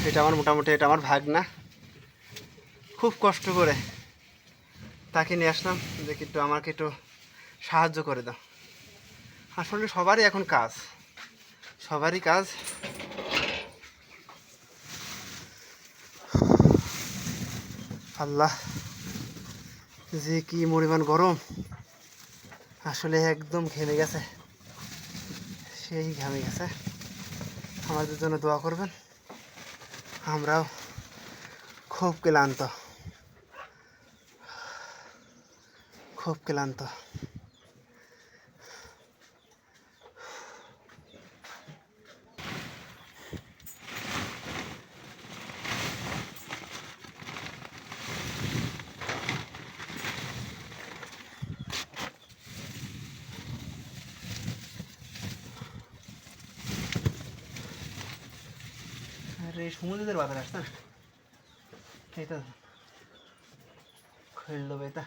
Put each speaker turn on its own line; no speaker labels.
এটা আমার মোটামুটি এটা আমার ভাগনা, খুব কষ্ট করে তাকে নিয়ে আসলাম যে একটু আমাকে একটু সাহায্য করে দাও। আসলে সবারই এখন কাজ, সবারই কাজ। আল্লাহ, যে কি পরিমাণ গরম, আসলে একদম ঘেমে গেছে, সেই ঘেমে গেছে। আমাদের জন্য দোয়া করবেন, আমরাও খুব ক্লান্ত, খুব ক্লান্ত। আরে সমুদ্রের বাজার আসছে না, এই তো খেললো বেটা।